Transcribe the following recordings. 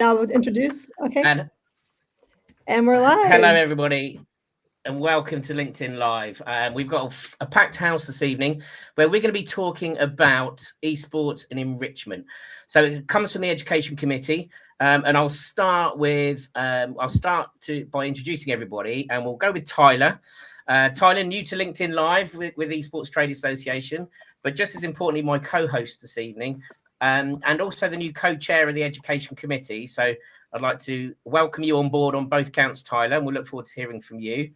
I'll introduce. Okay. And we're live. Hello, everybody, and welcome to LinkedIn Live. We've got a packed house this evening where we're going to be talking about esports and enrichment. So it comes from the Education Committee, and I'll start by introducing everybody, and we'll go with Tyler. Tyler, new to LinkedIn Live with Esports Trade Association, but just as importantly, my co-host this evening, and also the new co-chair of the Education Committee. So I'd like to welcome you on board on both counts, Tyler, and we'll look forward to hearing from you.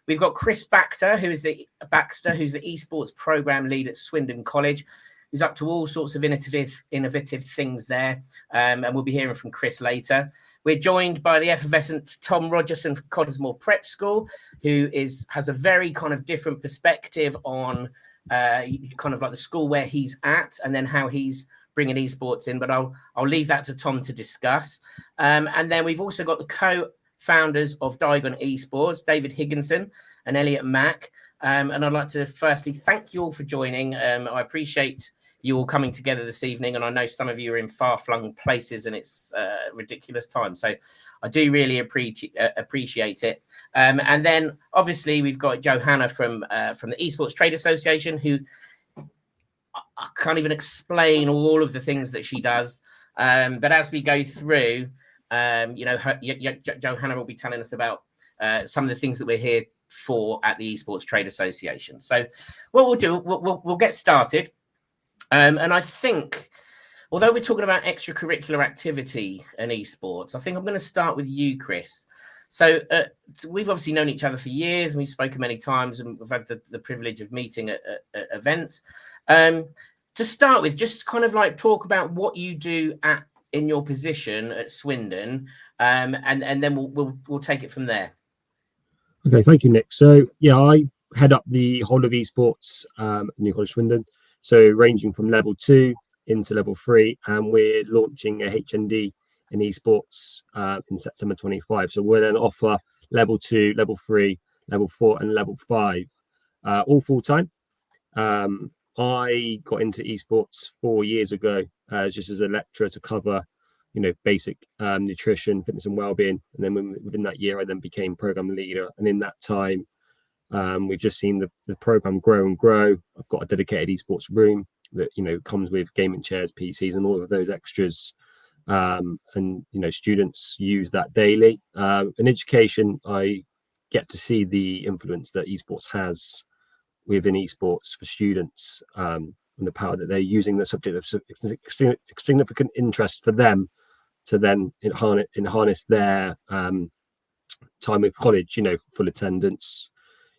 We've got Baxter, who's the esports program lead at Swindon College, who's up to all sorts of innovative things there, and we'll be hearing from Chris later. We're joined by the effervescent Tom Rogerson from Cottesmore Prep School, who has a very kind of different perspective on kind of like the school where he's at, and then how he's bringing esports in, but I'll leave that to Tom to discuss. And then we've also got the co-founders of DAIGON Esports, David Higginson and Elliot Mack. And I'd like to firstly thank you all for joining. I appreciate you all coming together this evening, and I know some of you are in far-flung places and it's ridiculous time, so I do really appreciate it. And then obviously we've got Johanna from the Esports Trade Association, who I can't even explain all of the things that she does. But as we go through, Johanna will be telling us about some of the things that we're here for at the Esports Trade Association. So what we'll do, we'll get started. And I think, although we're talking about extracurricular activity and esports, I think I'm going to start with you, Chris. So we've obviously known each other for years, and we've spoken many times, and we've had the privilege of meeting at events. To start with, just kind of like talk about what you do in your position at Swindon, and then we'll take it from there. Okay, thank you, Nick. So yeah, I head up the whole of esports at New College Swindon. So ranging from level 2 into level 3, and we're launching a HND in esports in September 25. So we'll then offer level 2, level 3, level 4, and level 5, all full time. I got into esports 4 years ago, just as a lecturer to cover, basic nutrition, fitness, and well-being. And then within that year, I then became program leader. And in that time, we've just seen the program grow and grow. I've got a dedicated esports room that comes with gaming chairs, PCs, and all of those extras. And students use that daily. In education, I get to see the influence that esports has within esports for students, and the power that they're using the subject of significant interest for them to then harness their time with college, full attendance,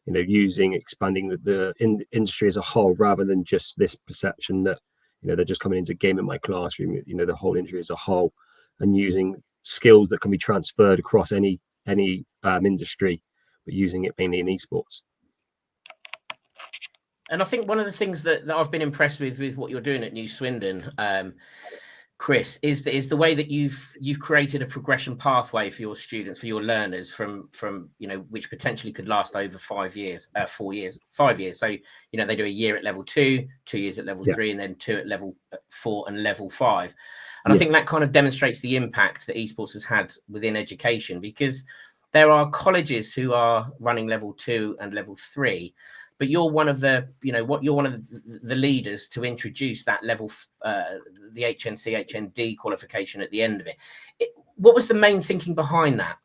expanding the industry as a whole, rather than just this perception that they're just coming into game in my classroom, the whole industry as a whole, and using skills that can be transferred across any industry, but using it mainly in esports. And I think one of the things that I've been impressed with what you're doing at New Swindon, Chris, is the way that you've created a progression pathway for your students, for your learners, from which potentially could last over 5 years, 4 years, 5 years. So they do a year at level 2, 2 years at level 3, and then 2 at level 4 and level 5. And I think that kind of demonstrates the impact that esports has had within education, because there are colleges who are running level 2 and level 3. But you're one of the leaders to introduce that level, the HNC, HND qualification at the end of it. What was the main thinking behind that?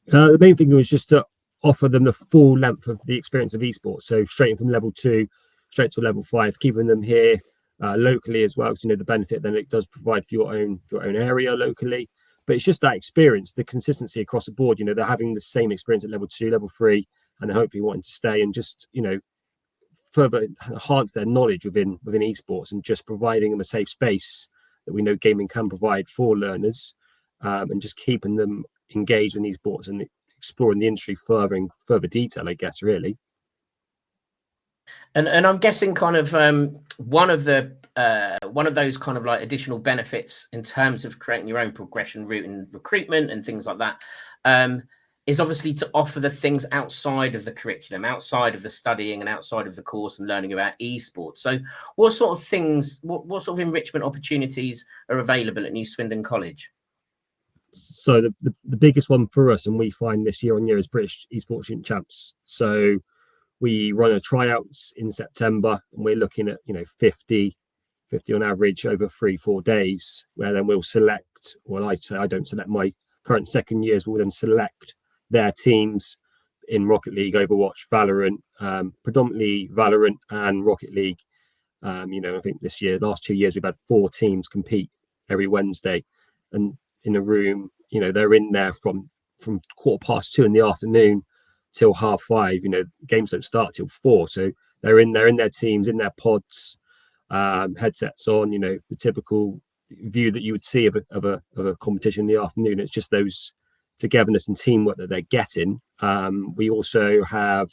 The main thing was just to offer them the full length of the experience of esports. So straight from level 2, straight to level 5, keeping them here locally as well, because the benefit then it does provide for your own area locally. But it's just that experience, the consistency across the board. They're having the same experience at level 2, level 3. And hopefully wanting to stay and just, further enhance their knowledge within esports, and just providing them a safe space that we know gaming can provide for learners, and just keeping them engaged in esports and exploring the industry further in further detail, I guess, really. And I'm guessing kind of one of those kind of like additional benefits in terms of creating your own progression route and recruitment and things like that, is obviously to offer the things outside of the curriculum, outside of the studying and outside of the course and learning about esports. So what sort of things, what sort of enrichment opportunities are available at New Swindon College? So the biggest one for us, and we find this year on year, is British Esports Student Champs. So we run a tryouts in September, and we're looking at 50 on average over 3-4 days, where then we'll select, well, I'd say I don't select my current second years, we'll then select their teams in Rocket League, Overwatch, Valorant, predominantly Valorant and Rocket League. I think last 2 years, we've had 4 teams compete every Wednesday, and in a room, they're in there from 2:15 in the afternoon till 5:30. Games don't start till 4, so they're in their teams, in their pods, headsets on. The typical view that you would see of a competition in the afternoon. It's just those togetherness and teamwork that they're getting. We also have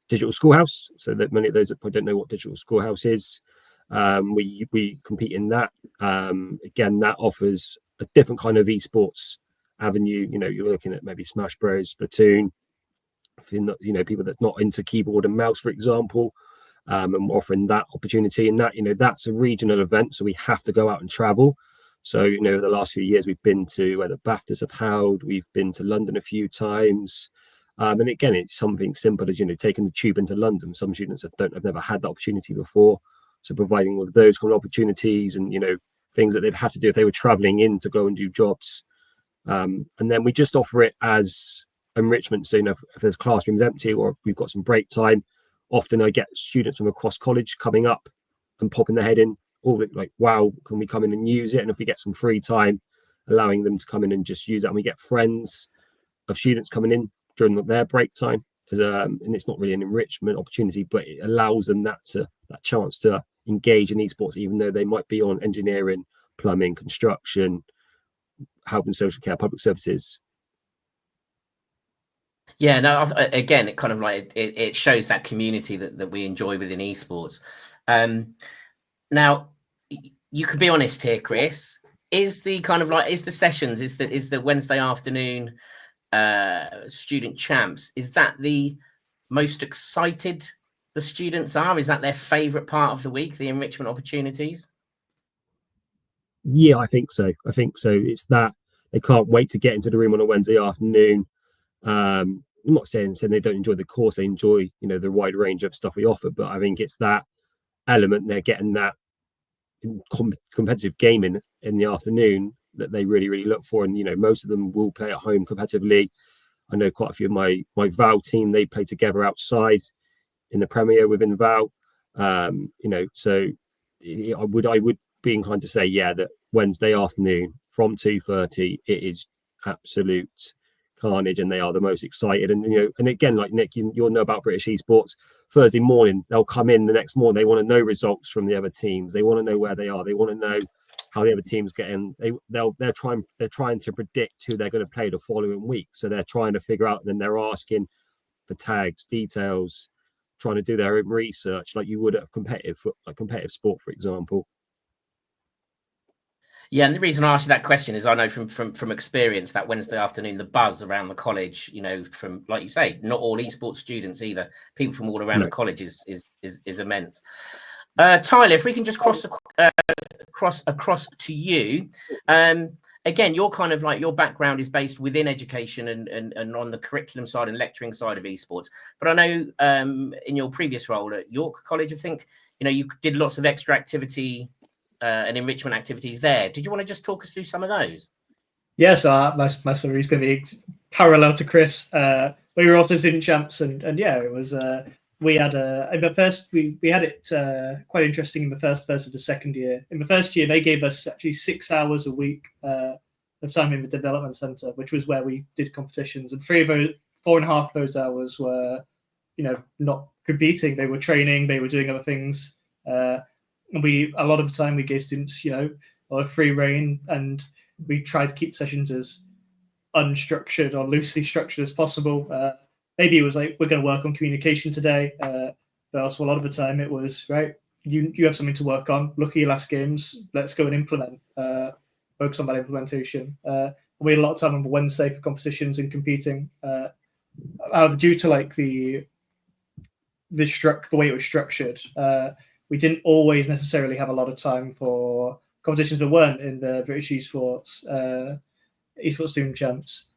Digital Schoolhouse, so that many of those that don't know what Digital Schoolhouse is, we compete in that. Again, that offers a different kind of esports avenue. You're looking at maybe Smash Bros, Splatoon, people that's not into keyboard and mouse, for example, and we're offering that opportunity. And that that's a regional event, so we have to go out and travel. So the last few years we've been to where the BAFTAs have held. We've been to London a few times. And again, it's something simple as taking the tube into London. Some students have never had that opportunity before, so providing with those kind of opportunities and things that they'd have to do if they were traveling in to go and do jobs. And then we just offer it as enrichment. So if there's classrooms empty or if we've got some break time, often I get students from across college coming up and popping their head in, like, wow, can we come in and use it? And if we get some free time, allowing them to come in and just use that. And we get friends of students coming in during their break time, and it's not really an enrichment opportunity, but it allows them that chance to engage in esports, even though they might be on engineering, plumbing, construction, health and social care, public services. Yeah, no, again, it kind of like it shows that community that we enjoy within esports. Now, you could be honest here, Chris. Is the sessions, is the Wednesday afternoon student champs, is that the most excited the students are? Is that their favorite part of the week, the enrichment opportunities? Yeah, I think so. It's that they can't wait to get into the room on a Wednesday afternoon. I'm not saying they don't enjoy the course, they enjoy the wide range of stuff we offer, but I think it's that element, they're getting that competitive gaming in the afternoon that they really, really look for. And most of them will play at home competitively. I know quite a few of my Val team, they play together outside in the Premier within Val. So I would be inclined to say, yeah, that Wednesday afternoon from 2:30, it is absolute carnage, and they are the most excited. And and again, like Nick, you'll know about British Esports. Thursday morning, they'll come in the next morning. They want to know results from the other teams. They want to know where they are. They want to know how the other teams get in. They're trying to predict who they're going to play the following week. So they're trying to figure out, and then they're asking for tags, details, trying to do their own research, like you would at competitive sport, for example. Yeah, and the reason I asked you that question is I know from experience that Wednesday afternoon, the buzz around the college, from, like you say, not all esports students either, people from all around the college is immense. Tyler, if we can just cross across to you. Again, your kind of like your background is based within education and on the curriculum side and lecturing side of esports. But I know in your previous role at York College, I think, you did lots of extra activity and enrichment activities there. Did you want to just talk us through some of those? Yeah, so my story is going to be parallel to Chris. We were also student champs, and yeah, it was. We had in the first we had it quite interesting in the first of the second year. In the first year, they gave us actually 6 hours a week of time in the development centre, which was where we did competitions, and 4.5 of those hours were, not competing. They were training. They were doing other things. And a lot of the time we gave students, a lot of free reign, and we tried to keep sessions as unstructured or loosely structured as possible. Maybe it was like, we're going to work on communication today, but also a lot of the time it was, right, you have something to work on. Look at your last games. Let's go and implement. Focus on that implementation. We had a lot of time on Wednesday for competitions and competing. Due to like the way it was structured, we didn't always necessarily have a lot of time for competitions that weren't in the British Esports Student Champs,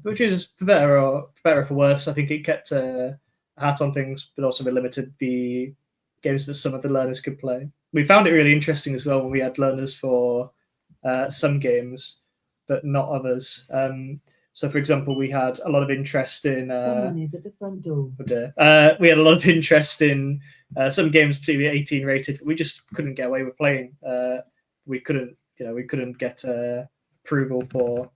which is for better or for worse. I think it kept a hat on things, but also limited the games that some of the learners could play. We found it really interesting as well when we had learners for some games, but not others. So, for example, we had a lot of interest in. Someone is at the front door. We had a lot of interest in some games, particularly 18 rated. But we just couldn't get away with playing. We couldn't get approval for.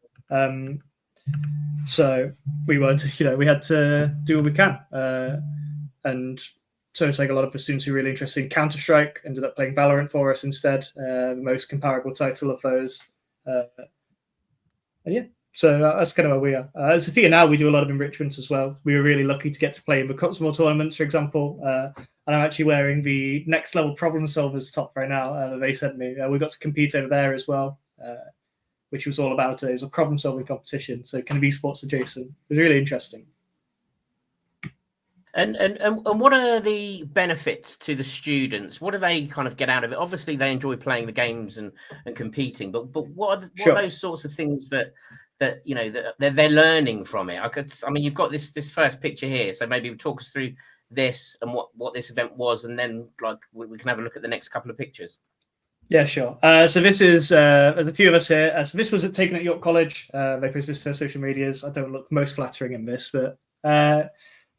So we were, we had to do what we can. And so it's like a lot of the students who were really interested in Counter-Strike ended up playing Valorant for us instead, the most comparable title of those. And yeah. So that's kind of where we are. At Sophia now, we do a lot of enrichments as well. We were really lucky to get to play in the Cottesmore tournaments, for example. And I'm actually wearing the Next Level Problem Solvers top right now that they sent me. We got to compete over there as well, which was all about it was a problem-solving competition. So kind of esports adjacent. It was really interesting. And what are the benefits to the students? What do they kind of get out of it? Obviously, they enjoy playing the games and competing, but what are those sorts of things that they're learning from it? I mean, you've got this first picture here, so maybe talk us through this and what this event was, and then like we can have a look at the next couple of pictures. Yeah, sure. So this is there's a few of us here. So this was taken at York College. They posted this to their social medias. I don't look most flattering in this, but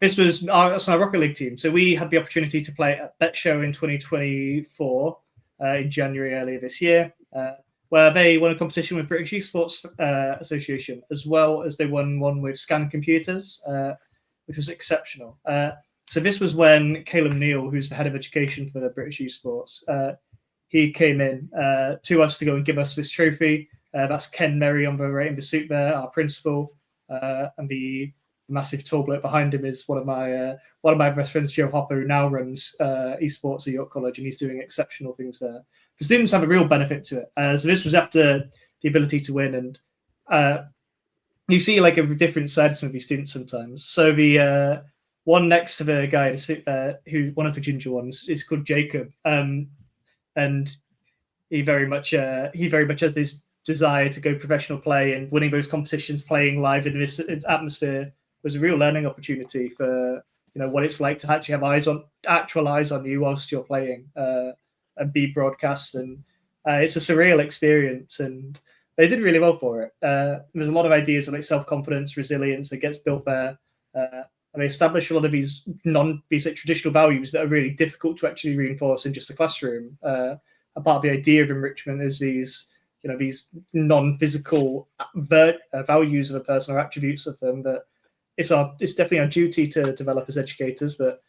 this was our Rocket League team. So we had the opportunity to play at Bet Show in 2024 in January earlier this year. Where they won a competition with British Esports Association, as well as they won one with Scan Computers, which was exceptional. So this was when Caleb Neal, who's the head of education for the British Esports, he came in to us to go and give us this trophy. That's Ken Merry on the right in the suit there, our principal, and the massive tall bloke behind him is one of my best friends, Joe Hopper, who now runs esports at York College, and he's doing exceptional things there. The students have a real benefit to it. So this was after the ability to win, and you see like a different side of some of these students sometimes. So the one next to the guy who one of the ginger ones is called Jacob, and he very much has this desire to go professional play, and winning those competitions, playing live in this atmosphere was a real learning opportunity for what it's like to actually have actual eyes on you whilst you're playing. And be broadcast, and it's a surreal experience, and they did really well for it. There's a lot of ideas of like self-confidence, resilience that gets built there, and they establish a lot of these traditional values that are really difficult to actually reinforce in just a classroom. A part of the idea of enrichment is these non-physical values of a person or attributes of them that it's definitely our duty to develop as educators, but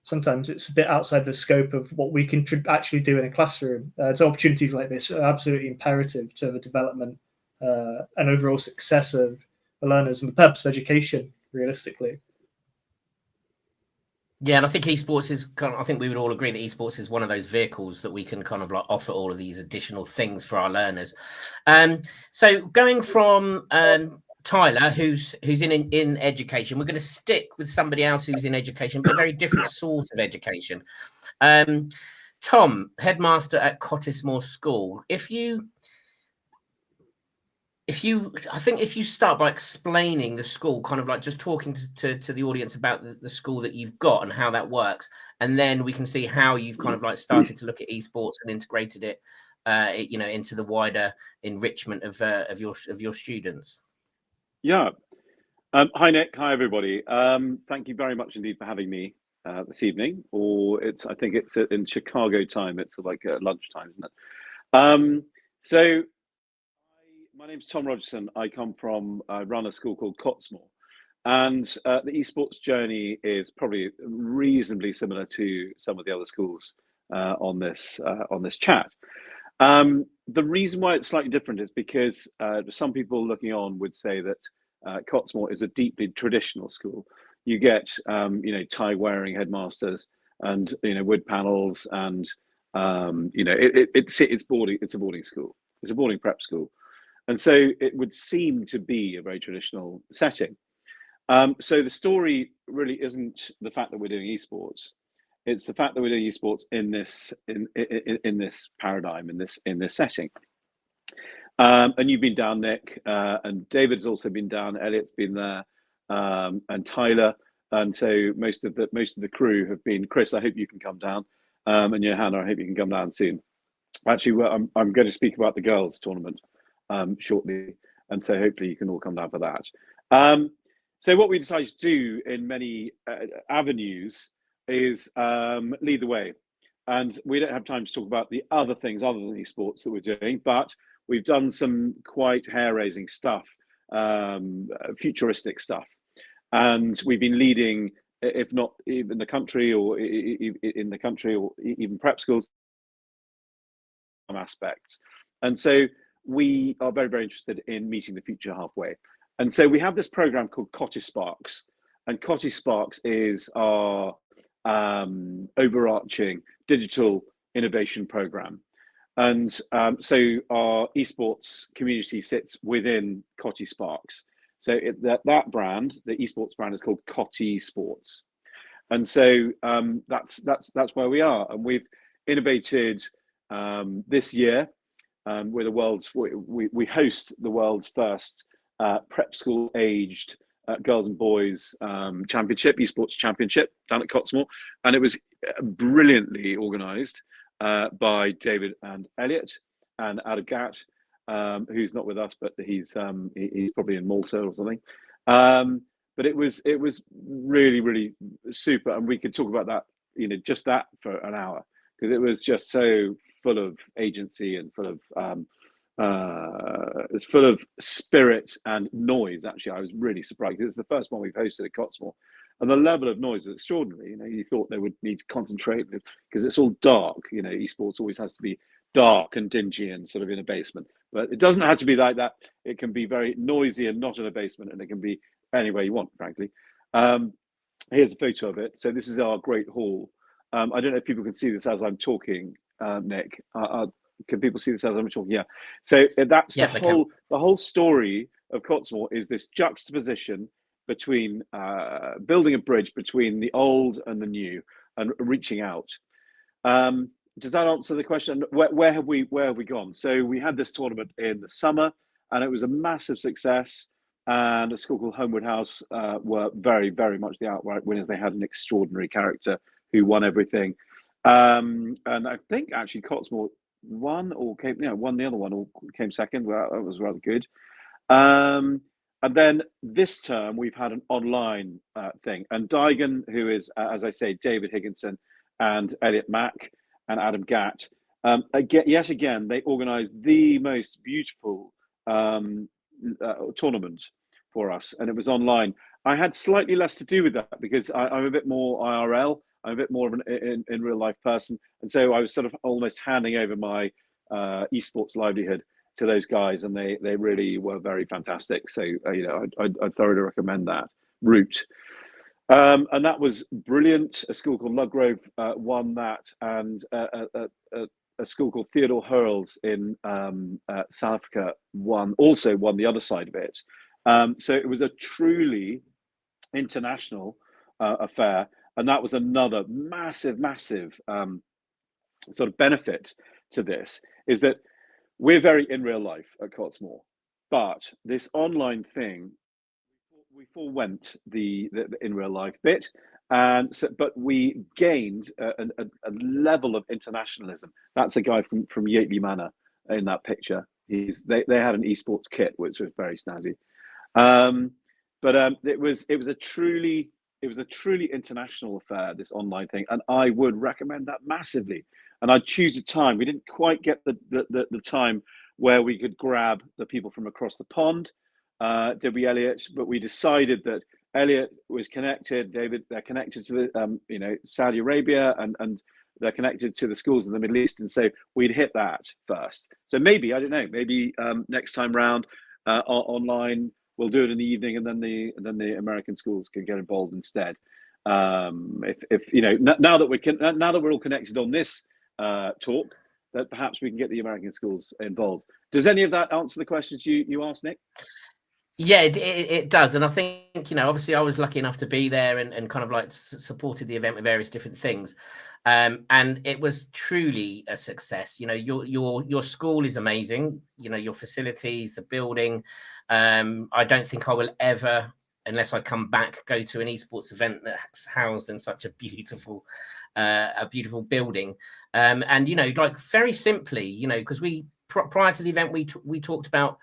sometimes it's a bit outside the scope of what we can actually do in a classroom. So opportunities like this are absolutely imperative to the development and overall success of the learners and the purpose of education, realistically. Yeah, and I think esports is I think we would all agree that esports is one of those vehicles that we can kind of like offer all of these additional things for our learners. So going from Tyler, who's in education, we're going to stick with somebody else who's in education, but a very different sort of education. Tom, headmaster at Cottesmore School. If you start by explaining the school, kind of like just talking to the audience about the school that you've got and how that works, and then we can see how you've kind of like started to look at esports and integrated it, into the wider enrichment of your students. Yeah. Hi, Nick. Hi, everybody. Thank you very much indeed for having me this evening. Or I think it's in Chicago time. It's like lunchtime, isn't it? My name's Tom Rogerson. I run a school called Cottesmore. And the esports journey is probably reasonably similar to some of the other schools on this chat. The reason why it's slightly different is because some people looking on would say that Cottesmore is a deeply traditional school. You get tie-wearing headmasters and wood panels, and it's a boarding school. It's a boarding prep school, and so it would seem to be a very traditional setting. So the story really isn't the fact that we're doing esports. It's the fact that we're doing esports in this paradigm, in this setting. And you've been down, Nick, and David's also been down. Elliot's been there, and Tyler, and so most of the crew have been. Chris, I hope you can come down, and Johanna, I hope you can come down soon. Actually, I'm going to speak about the girls' tournament shortly, and so hopefully you can all come down for that. So what we decided to do in many avenues is lead the way. And we don't have time to talk about the other things other than esports that we're doing, but we've done some quite hair-raising stuff, futuristic stuff. And we've been leading, if not even the country or even prep schools, some aspects. And so we are very, very interested in meeting the future halfway. And so we have this program called Cottesmore, and Cottesmore is our overarching digital innovation program. And so our esports community sits within Cottesmore. So that brand, the esports brand, is called Cottesmore. And so that's where we are. And we've innovated this year. We host the world's first prep school aged girls and boys championship, esports championship down at Cottesmore, and it was brilliantly organised by David and Elliot and Adagat, who's not with us, but he's probably in Malta or something. But it was really, really super, and we could talk about that, just that for an hour, because it was just so full of agency and full of it's full of spirit and noise. Actually, I was really surprised. It's the first one we've hosted at Cottesmore, and the level of noise was extraordinary. You thought they would need to concentrate because it's all dark. Esports always has to be dark and dingy and sort of in a basement, but it doesn't have to be like that. It can be very noisy and not in a basement, and it can be anywhere you want, frankly. Here's a photo of it. So this is our great hall. I don't know if people can see this as I'm talking, Nick. Can people see this as I'm talking? Yeah. So that's the whole story of Cottesmore is this juxtaposition between building a bridge between the old and the new and reaching out. Does that answer the question? Where have we gone? So we had this tournament in the summer, and it was a massive success. And a school called Homewood House were very, very much the outright winners. They had an extraordinary character who won everything. And I think actually Cottesmore won the other one or came second. Well, that was rather good. And then this term we've had an online thing, and DAIGON, who is as I say David Higginson and Elliot Mack and Adam Gatt, yet again they organised the most beautiful tournament for us, and it was online. I had slightly less to do with that because I'm a bit more IRL. I'm a bit more of an in real life person, and so I was sort of almost handing over my esports livelihood to those guys, and they really were very fantastic. So I'd thoroughly recommend that route. And that was brilliant. A school called Ludgrove won that, and a school called Theodore Hurls in South Africa won the other side of it. So it was a truly international affair. And that was another massive sort of benefit to this, is that we're very in real life at Cottesmore, but this online thing, we forewent the in real life bit, and so, but we gained a level of internationalism. That's a guy from Yateley Manor in that picture. They had an esports kit, which was very snazzy. But it was a truly international affair, this online thing, and I would recommend that massively. And I'd choose a time. We didn't quite get the time where we could grab the people from across the pond, did we, Elliot? But we decided that Elliot was connected. David, they're connected to the Saudi Arabia, and they're connected to the schools in the Middle East, and so we'd hit that first. So maybe, I don't know, maybe next time round online. We'll do it in the evening, and then the American schools can get involved instead. If now that we're all connected on this talk, that perhaps we can get the American schools involved. Does any of that answer the questions you asked, Nick? Yeah, it does. And I think, you know, obviously I was lucky enough to be there and kind of like supported the event with various different things. And it was truly a success. You know, your school is amazing. You know, your facilities, the building. I don't think I will ever, unless I come back, go to an esports event that's housed in such a beautiful building. And, you know, like very simply, you know, because prior to the event, we talked about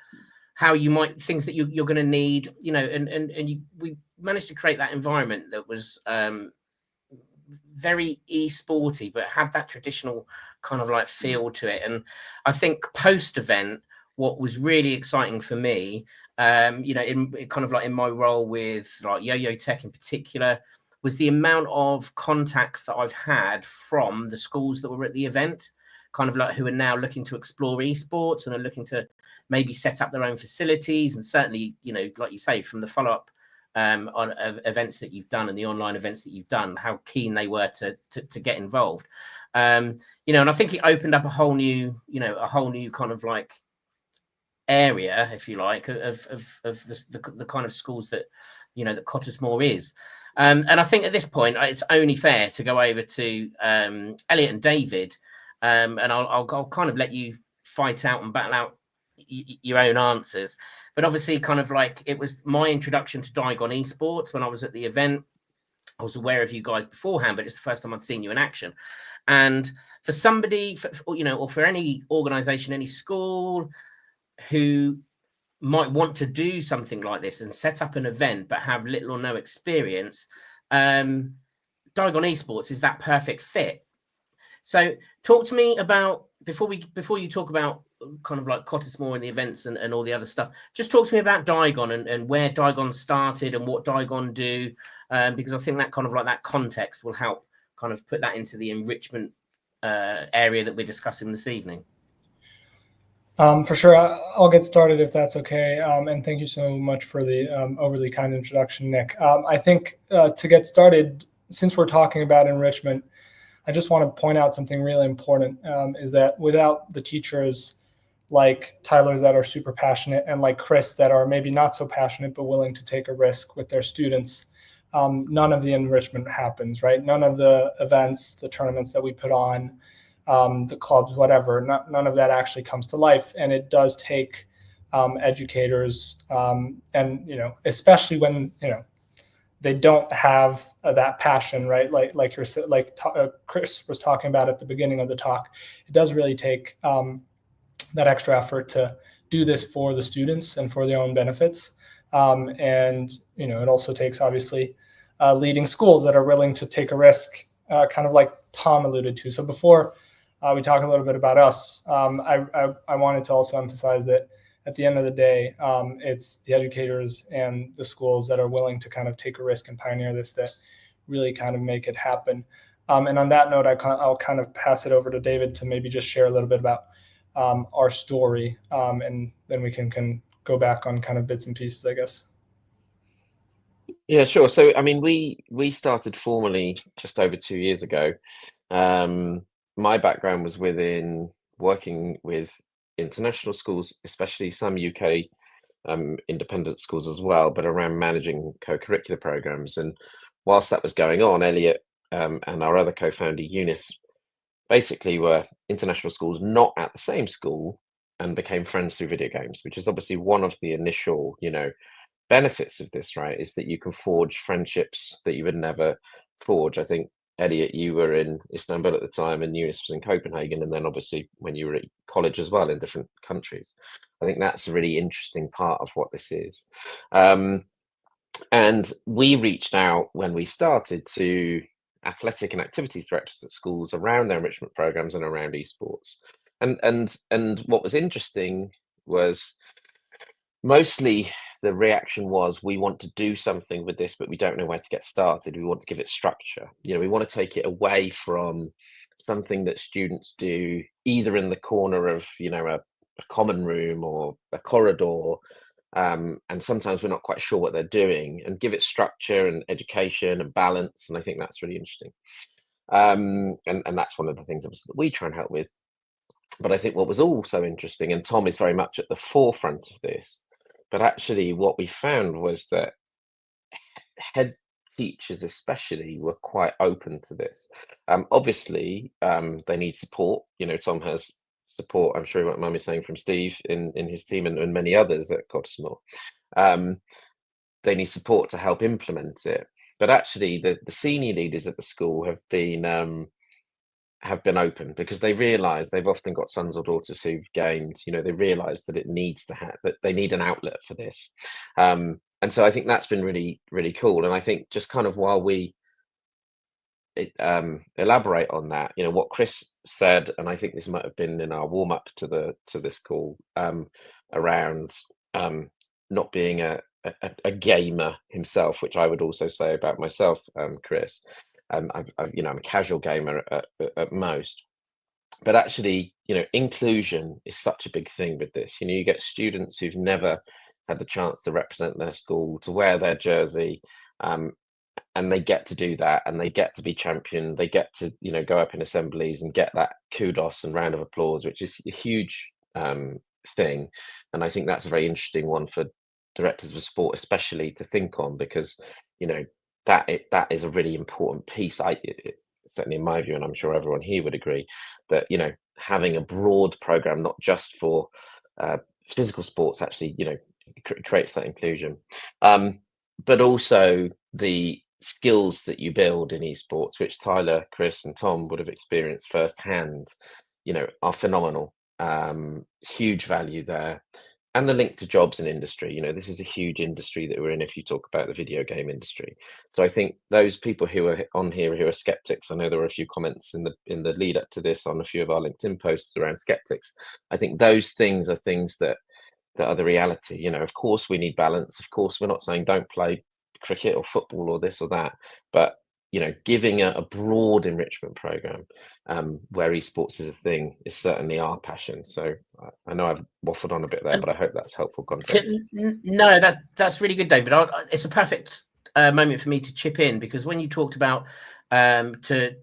how you might things that you're going to need, you know, and we managed to create that environment that was very e-sporty, but had that traditional kind of like feel to it. And I think post event, what was really exciting for me, you know, in kind of like in my role with like Yo-Yo Tech in particular, was the amount of contacts that I've had from the schools that were at the event, kind of like who are now looking to explore esports and are looking to maybe set up their own facilities. And certainly, you know, like you say, from the follow-up on events that you've done and the online events that you've done, how keen they were to get involved. You know, and I think it opened up a whole new kind of like area, if you like, of the kind of schools that, you know, that Cottesmore is. And I think at this point, it's only fair to go over to Elliot and David, and I'll kind of let you fight out and battle out your own answers. But obviously, kind of like it was my introduction to DAIGON Esports when I was at the event. I was aware of you guys beforehand, but it's the first time I'd seen you in action. And for somebody, you know, or for any organization, any school who might want to do something like this and set up an event but have little or no experience, DAIGON Esports is that perfect fit. So talk to me about, before you talk about kind of like Cottesmore and the events and all the other stuff, just talk to me about DAIGON and where DAIGON started and what DAIGON do, because I think that kind of like that context will help kind of put that into the enrichment area that we're discussing this evening. For sure. I'll get started if that's okay. And thank you so much for the overly kind introduction, Nick. I think to get started, since we're talking about enrichment, I just want to point out something really important, is that without the teachers like Tyler that are super passionate and like Chris that are maybe not so passionate but willing to take a risk with their students, none of the enrichment happens, right? None of the events, the tournaments that we put on, the clubs, whatever, none of that actually comes to life. And it does take educators, and, you know, especially when, you know, they don't have that passion, right? Like Chris was talking about at the beginning of the talk, it does really take that extra effort to do this for the students and for their own benefits. And, you know, it also takes obviously leading schools that are willing to take a risk, kind of like Tom alluded to. So before we talk a little bit about us, I wanted to also emphasize that at the end of the day, it's the educators and the schools that are willing to kind of take a risk and pioneer this that really kind of make it happen. And on that note, I'll kind of pass it over to David to maybe just share a little bit about our story, and then we can go back on kind of bits and pieces, I guess. Yeah, sure. So, I mean, we started formally just over 2 years ago. My background was within working with international schools, especially some UK independent schools as well, but around managing co-curricular programs. And whilst that was going on, Elliot and our other co-founder Eunice basically were international schools not at the same school and became friends through video games, which is obviously one of the initial, you know, benefits of this, right? Is that you can forge friendships that you would never forge. I think, Elliot, you were in Istanbul at the time and Eunice was in Copenhagen, and then obviously when you were at college as well in different countries. I think that's a really interesting part of what this is. And we reached out when we started to athletic and activities directors at schools around their enrichment programs and around esports. And what was interesting was mostly the reaction was, we want to do something with this, but we don't know where to get started. We want to give it structure. You know, we want to take it away from something that students do either in the corner of, you know, a common room or a corridor. And sometimes we're not quite sure what they're doing, and give it structure and education and balance. And I think that's really interesting. And that's one of the things obviously that we try and help with. But I think what was also interesting, and Tom is very much at the forefront of this, But actually, what we found was that head teachers especially were quite open to this. Obviously, they need support. Tom has support, I'm sure what Mum is saying, from Steve in his team and many others at Cottesmore. They need support to help implement it. But actually, the senior leaders at the school have been open, because they realise they've often got sons or daughters who've gamed. They realise that it needs to that they need an outlet for this. And so I think that's been really, really cool. And I think just kind of while we elaborate on that, what Chris said, and I think this might have been in our warm up to this call, around not being a gamer himself, which I would also say about myself, Chris. I'm a casual gamer at most, but actually, inclusion is such a big thing with this. You get students who've never had the chance to represent their school, to wear their jersey, and they get to do that, and they get to be championed. They get to, go up in assemblies and get that kudos and round of applause, which is a huge thing. And I think that's a very interesting one for directors of sport, especially, to think on, because, that is a really important piece. Certainly in my view, and I'm sure everyone here would agree, that, having a broad program, not just for physical sports, actually, creates that inclusion. But also the skills that you build in esports, which Tyler, Chris, and Tom would have experienced firsthand, are phenomenal. Huge value there. And the link to jobs and industry. This is a huge industry that we're in, if you talk about the video game industry. So I think those people who are on here who are skeptics, I know there were a few comments in the lead up to this on a few of our LinkedIn posts around skeptics. I think those things are things that are the reality. Of course we need balance. Of course we're not saying don't play cricket or football or this or that, but giving a broad enrichment program where esports is a thing is certainly our passion. So I know I've waffled on a bit there, but I hope that's helpful context. No, that's really good, David. It's a perfect moment for me to chip in, because when you talked about to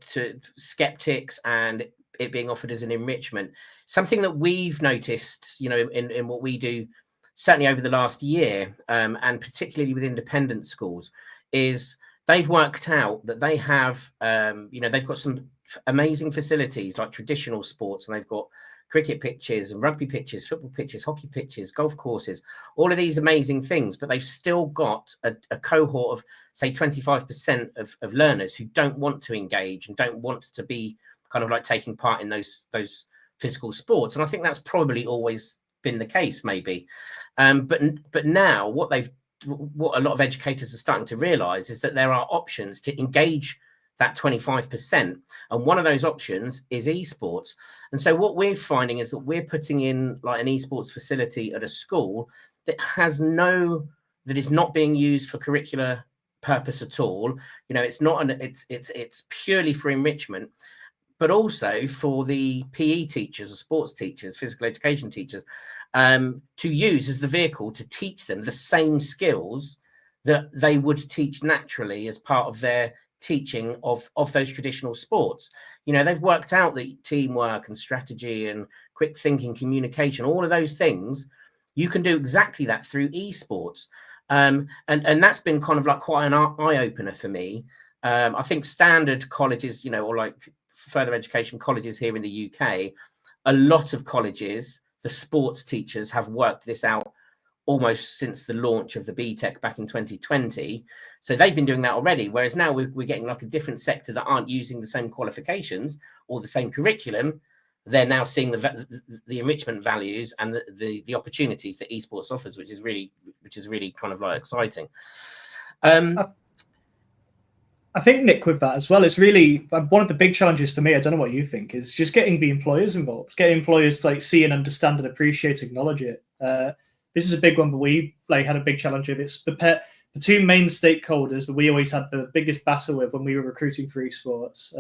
skeptics and it being offered as an enrichment, something that we've noticed, in what we do, certainly over the last year, and particularly with independent schools, is they've worked out that they have, they've got some amazing facilities like traditional sports, and they've got cricket pitches and rugby pitches, football pitches, hockey pitches, golf courses, all of these amazing things. But they've still got a cohort of, say, 25% of learners who don't want to engage and don't want to be kind of like taking part in those physical sports. And I think that's probably always been the case, maybe. But now what a lot of educators are starting to realize is that there are options to engage that 25%. And one of those options is esports. And so what we're finding is that we're putting in like an esports facility at a school that is not being used for curricular purpose at all. It's not it's purely for enrichment, but also for the PE teachers or sports teachers, physical education teachers, to use as the vehicle to teach them the same skills that they would teach naturally as part of their teaching of those traditional sports. They've worked out that teamwork and strategy and quick thinking, communication, all of those things, you can do exactly that through esports. And that's been kind of like quite an eye-opener for me. I think standard colleges, or like further education colleges here in the UK, a lot of colleges, the sports teachers have worked this out almost since the launch of the BTEC back in 2020. So they've been doing that already. Whereas now we're getting like a different sector that aren't using the same qualifications or the same curriculum. They're now seeing the enrichment values and the opportunities that esports offers, which is really kind of like exciting. I think, Nick, with that as well, it's really one of the big challenges for me, I don't know what you think, is just getting the employers involved, getting employers to like see and understand and appreciate, acknowledge it. This is a big one, but we had a big challenge with. It's the two main stakeholders that we always had the biggest battle with when we were recruiting for esports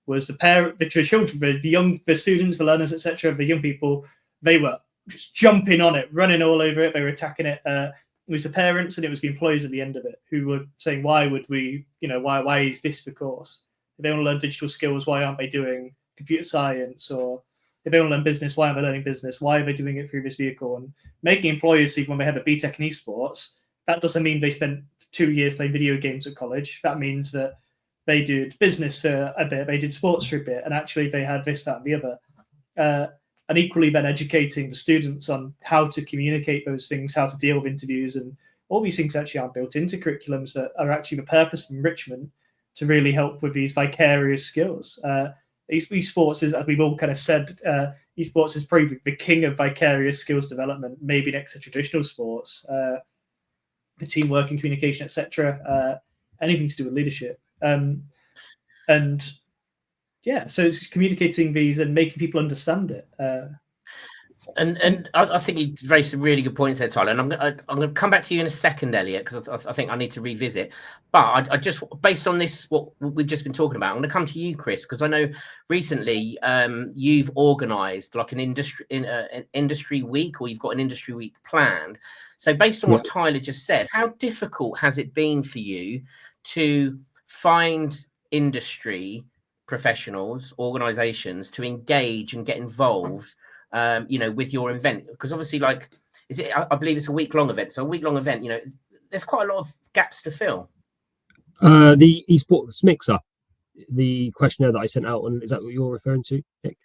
was the children, the students, the learners, etc. The young people, they were just jumping on it, running all over it. They were attacking it. It was the parents and it was the employees at the end of it who were saying, why would we, why is this the course? If they want to learn digital skills, why aren't they doing computer science or If they want to learn business, why are they learning business? Why are they doing it through this vehicle? And making employers see when they have a BTEC in esports, that doesn't mean they spent 2 years playing video games at college. That means that they did business for a bit, they did sports for a bit, and actually they had this, that, and the other. And equally then educating the students on how to communicate those things, how to deal with interviews, and all these things actually are built into curriculums that are actually the purpose of enrichment to really help with these vicarious skills. Esports is, as we've all kind of said, esports is probably the king of vicarious skills development, maybe next to traditional sports, the teamwork and communication, etc. Anything to do with leadership. And yeah, so it's communicating these and making people understand it. And I think you raised some really good points there, Tyler. And I'm going to come back to you in a second, Elliot, because I think I need to revisit. But I just, based on this, what we've just been talking about, I'm going to come to you, Chris, because I know recently you've organised like an industry week, or you've got an industry week planned. So based on what Tyler just said, how difficult has it been for you to find industry professionals, organisations to engage and get involved? With your event, because obviously, like, I believe it's a week-long event. So a week-long event, there's quite a lot of gaps to fill. The esports mixer, the questionnaire that I sent out, is that what you're referring to, Nick?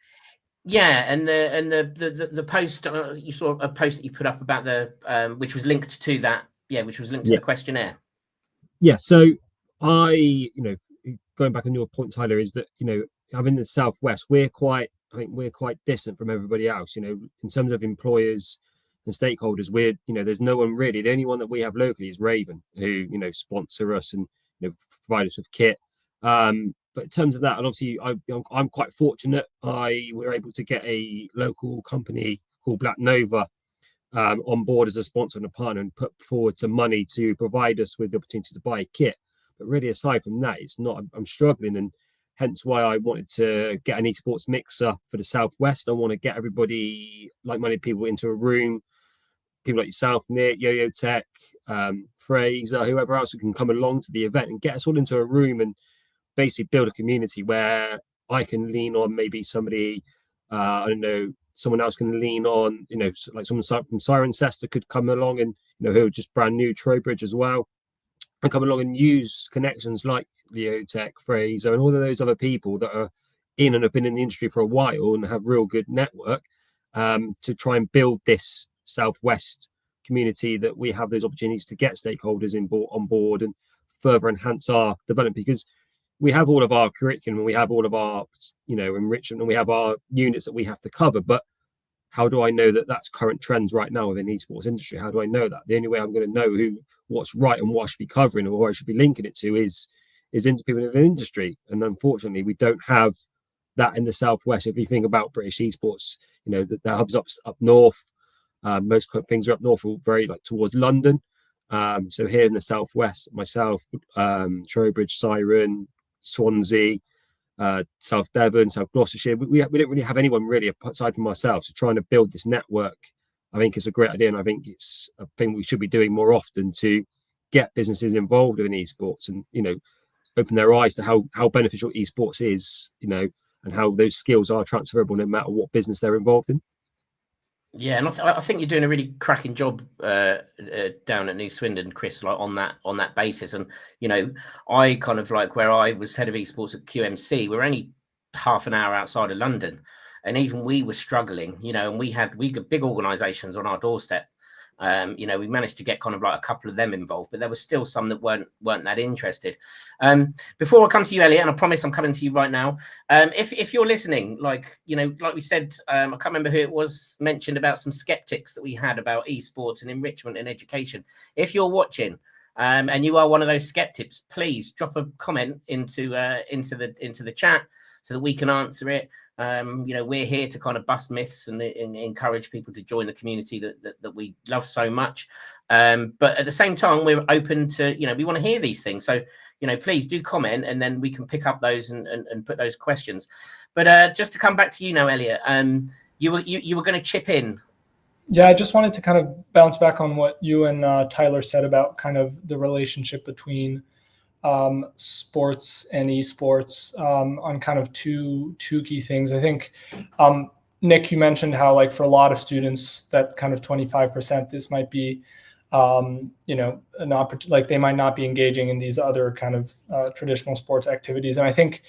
Yeah, and the post, you saw a post that you put up about the which was linked to that, which was linked to the questionnaire. Yeah. So I, going back on your point, Tyler, is that I'm in the Southwest. I think we're quite distant from everybody else, in terms of employers and stakeholders. There's no one really. The only one that we have locally is Raven, who, sponsor us and, provide us with kit. But in terms of that, and obviously I'm quite fortunate. We were able to get a local company called Black Nova on board as a sponsor and a partner, and put forward some money to provide us with the opportunity to buy a kit. But really, aside from that, it's not, I'm struggling, and hence why I wanted to get an esports mixer for the Southwest. I want to get everybody, like-minded people, into a room, people like yourself, Nick, Yo-Yo Tech, Fraser, whoever else who can come along to the event, and get us all into a room and basically build a community where I can lean on maybe somebody, someone else can lean on, like someone from Cirencester could come along, and, who are just brand new, Trowbridge as well, and come along and use connections like Leo Tech, Fraser, and all of those other people that are in and have been in the industry for a while and have real good network, to try and build this Southwest community, that we have those opportunities to get stakeholders on board and further enhance our development, because we have all of our curriculum and we have all of our enrichment, and we have our units that we have to cover. But how do I know that that's current trends right now within the esports industry? How do I know that? The only way I'm going to know what's right and what I should be covering, or what I should be linking it to, is into people in the industry. And unfortunately, we don't have that in the Southwest. If you think about British esports, the hubs up north, most things are up north, very towards London. So here in the Southwest, myself, Trowbridge, Siren, Swansea, South Devon, South Gloucestershire, we don't really have anyone really aside from ourselves. So trying to build this network, I think, is a great idea, and I think it's a thing we should be doing more often to get businesses involved in esports, and open their eyes to how beneficial esports is, and how those skills are transferable no matter what business they're involved in. Yeah, and I think you're doing a really cracking job down at New Swindon, Chris, like on that basis. And I kind of, like, where I was head of esports at QMC, we're only half an hour outside of London, and even we were struggling, and we got big organisations on our doorstep. We managed to get kind of like a couple of them involved, but there were still some that weren't that interested. Before I come to you, Elliot, and I promise I'm coming to you right now. If you're listening, like we said, I can't remember who it was mentioned about some skeptics that we had about esports and enrichment and education. If you're watching, and you are one of those skeptics, please drop a comment into the chat so that we can answer it. We're here to kind of bust myths and encourage people to join the community that we love so much. But at the same time, we're open to, we want to hear these things. So, please do comment, and then we can pick up those and put those questions. But just to come back to you now, Elliot, you were going to chip in. Yeah, I just wanted to kind of bounce back on what you and Tyler said about kind of the relationship between sports and esports, on kind of two key things. I think Nick, you mentioned how like for a lot of students, that kind of 25%, this might be, you know, like they might not be engaging in these other kind of traditional sports activities. And I think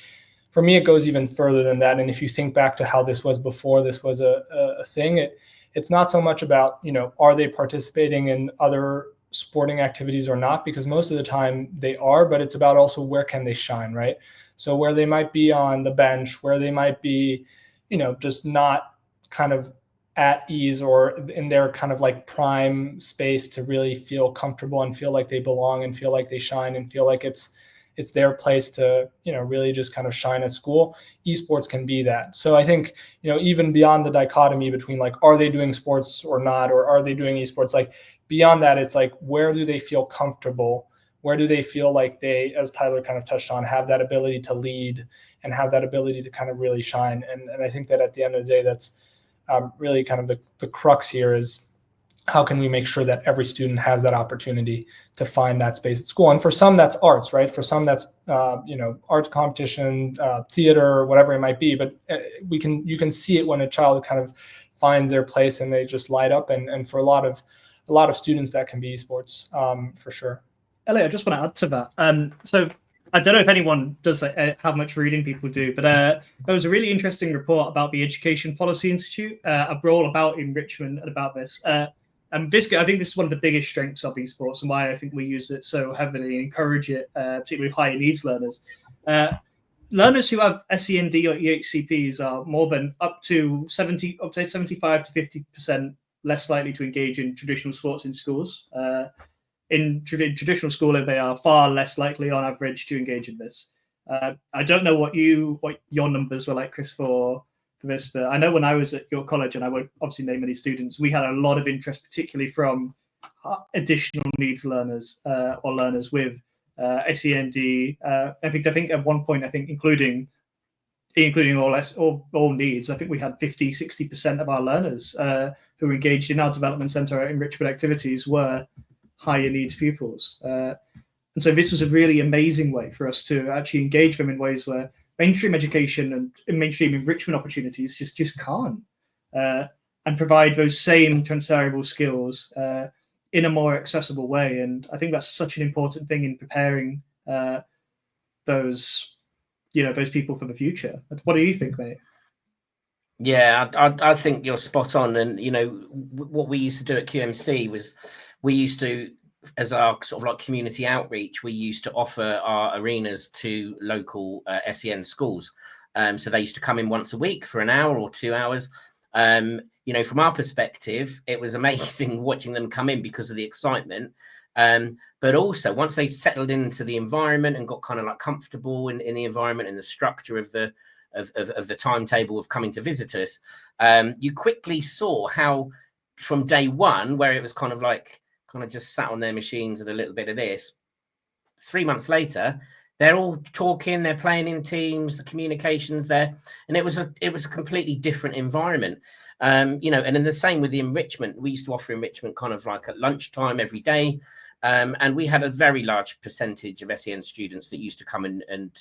for me, it goes even further than that. And if you think back to how this was before this was a thing, it's not so much about, you know, are they participating in other sporting activities or not, because most of the time they are, but it's about also where can they shine, right? So where they might be on the bench, where they might be, you know, just not kind of at ease or in their kind of like prime space to really feel comfortable and feel like they belong and feel like they shine and feel like it's their place to, you know, really just kind of shine at school. Esports can be that. So I think, you know, even beyond the dichotomy between like, are they doing sports or not, or are they doing esports? Like beyond that, it's like, where do they feel comfortable? Where do they feel like they, as Tyler kind of touched on, have that ability to lead and have that ability to kind of really shine? And I think that at the end of the day, that's really kind of the crux here is, how can we make sure that every student has that opportunity to find that space at school? And for some, that's arts, right? For some, that's, you know, arts competition, theater, whatever it might be. But you can see it when a child kind of finds their place and they just light up. And for a lot of students, that can be esports, for sure. Elliot, I just want to add to that. So I don't know if anyone does how much reading people do, but there was a really interesting report about the Education Policy Institute, all about enrichment and about this. And this, I think this is one of the biggest strengths of esports and why I think we use it so heavily and encourage it, particularly with higher needs learners. Learners who have SEND or EHCPs are more than up to 75 to 50% less likely to engage in traditional sports in schools. In traditional schooling, they are far less likely on average to engage in this. I don't know what your numbers were like, Chris, for this, but I know when I was at your college, and I won't obviously name any students, we had a lot of interest, particularly from additional needs learners or learners with SEND. I think at one point, including all needs, I think we had 50-60% of our learners who were engaged in our development centre enrichment activities were higher needs pupils. And so this was a really amazing way for us to actually engage them in ways where mainstream education and mainstream enrichment opportunities just can't, and provide those same transferable skills in a more accessible way. And I think that's such an important thing in preparing those people for the future. What do you think, mate? Yeah, I think you're spot on. And, you know, what we used to do at QMC was we used to, as our sort of like community outreach, we used to offer our arenas to local SEN schools. So they used to come in once a week for an hour or 2 hours. You know, from our perspective, it was amazing watching them come in because of the excitement. But also once they settled into the environment and got kind of like comfortable in the environment and the structure of the timetable of coming to visit us, you quickly saw how from day one, where it was kind of just sat on their machines and a little bit of this, 3 months later, they're all talking, they're playing in teams, the communication's there. And it was a completely different environment. You know, and then the same with the enrichment. We used to offer enrichment kind of like at lunchtime every day. And we had a very large percentage of SEN students that used to come and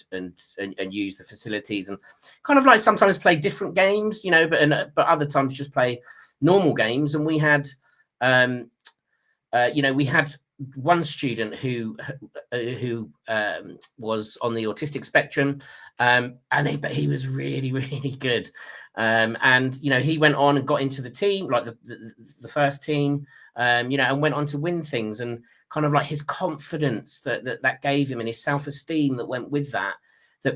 use the facilities and kind of like sometimes play different games, you know, but other times just play normal games. And we had, you know, we had one student who was on the autistic spectrum, but he was really, really good. And, you know, he went on and got into the team, like the first team, you know, and went on to win things, and kind of like his confidence that gave him and his self-esteem that went with that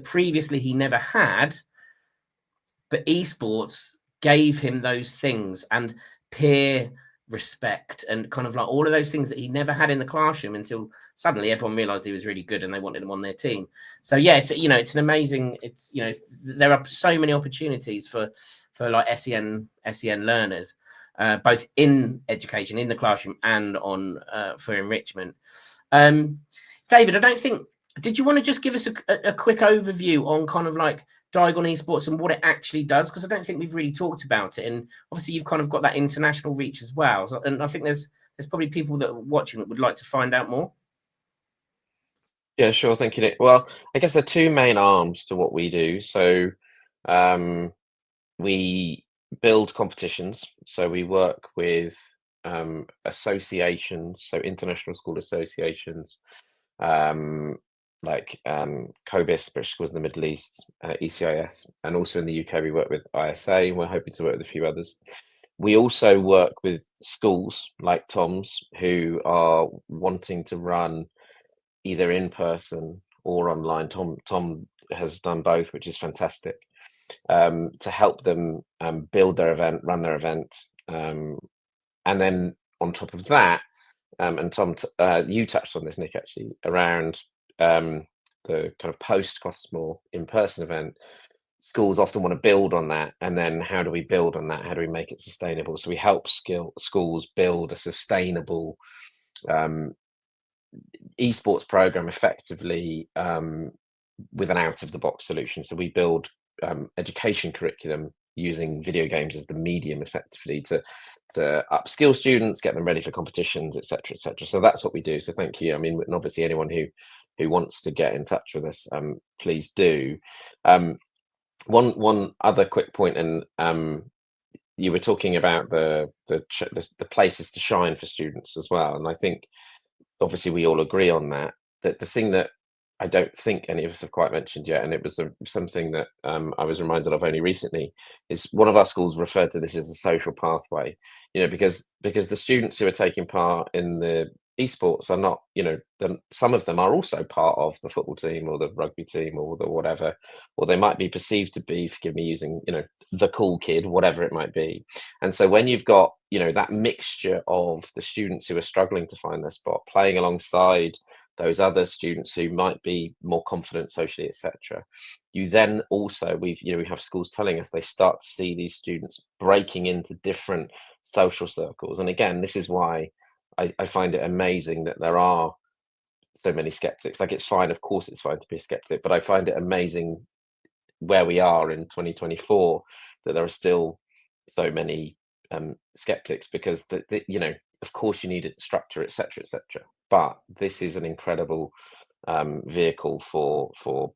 previously he never had. But esports gave him those things, and peer respect and kind of like all of those things that he never had in the classroom until suddenly everyone realized he was really good and they wanted him on their team. So yeah, it's, you know, it's an amazing, it's, you know, there are so many opportunities for like SEN learners, both in education, in the classroom, and on for enrichment. David, I don't think, did you want to just give us a quick overview on kind of like DAIGON Esports and what it actually does? Because I don't think we've really talked about it. And obviously you've kind of got that international reach as well. So, and I think there's probably people that are watching that would like to find out more. Yeah, sure. Thank you, Nick. Well, I guess there are two main arms to what we do. So we build competitions. So we work with associations, so international school associations, like COBIS, British Schools in the Middle East, ECIS, and also in the UK we work with ISA, and we're hoping to work with a few others. We also work with schools like Tom's who are wanting to run either in person or online. Tom has done both, which is fantastic, to help them build their event, run their event, and then on top of that, and Tom, you touched on this, Nick, actually, around the kind of post Cottesmore in-person event. Schools often want to build on that, and then how do we build on that? How do we make it sustainable? So we help schools build a sustainable esports program effectively with an out-of-the-box solution. So we build education curriculum using video games as the medium effectively to upskill students, get them ready for competitions, etc., etc. So that's what we do. So thank you. I mean, and obviously anyone who wants to get in touch with us, please do. One other quick point, and you were talking about the places to shine for students as well, and I think obviously we all agree on that. That the thing that I don't think any of us have quite mentioned yet, and it was something that I was reminded of only recently, is one of our schools referred to this as a social pathway. You know, because the students who are taking part in the esports are not, you know, some of them are also part of the football team or the rugby team or the whatever, or they might be perceived to be, forgive me using, you know, the cool kid, whatever it might be. And so when you've got, you know, that mixture of the students who are struggling to find their spot playing alongside those other students who might be more confident socially, etc., you then also, we have schools telling us they start to see these students breaking into different social circles. And again, this is why I find it amazing that there are so many skeptics. Like, it's fine, of course it's fine to be a skeptic, but I find it amazing where we are in 2024 that there are still so many skeptics, because you know, of course you need structure, etc., etc., but this is an incredible vehicle for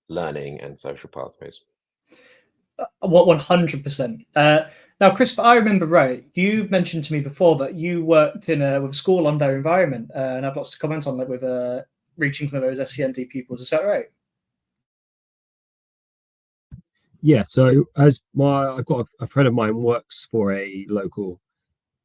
learning and social pathways. What 100%. Now, Christopher, I remember right, you mentioned to me before that you worked with a school on their environment, and I've lots to comment on that with reaching for those SEND pupils. Is that right? Yeah. So I've got a friend of mine works for a local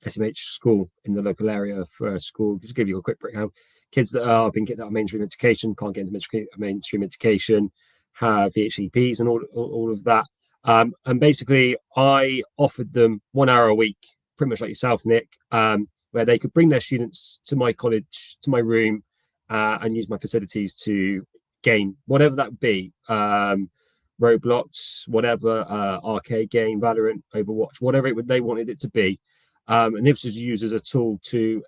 SMH school in the local area for a school. Just to give you a quick breakdown: kids that are being kicked out of mainstream education, can't get into mainstream education, have VHCPs and all of that. And basically, I offered them 1 hour a week, pretty much like yourself, Nick, where they could bring their students to my college, to my room, and use my facilities to game, whatever that would be. Roblox, whatever, arcade game, Valorant, Overwatch, whatever they wanted it to be. And this was used as a tool to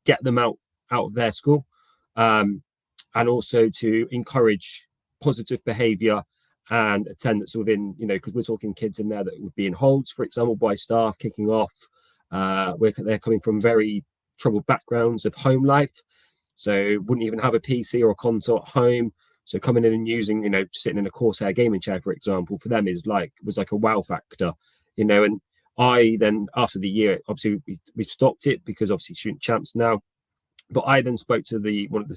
get them out of their school, and also to encourage positive behavior and attendance within, you know, because we're talking kids in there that would be in holds, for example, by staff, kicking off. They're coming from very troubled backgrounds of home life, so wouldn't even have a PC or a console at home. So coming in and using, you know, sitting in a Corsair gaming chair, for example, for them was like a wow factor, you know. And I then, after the year, obviously we stopped it because obviously student champs now. But I then spoke to one of the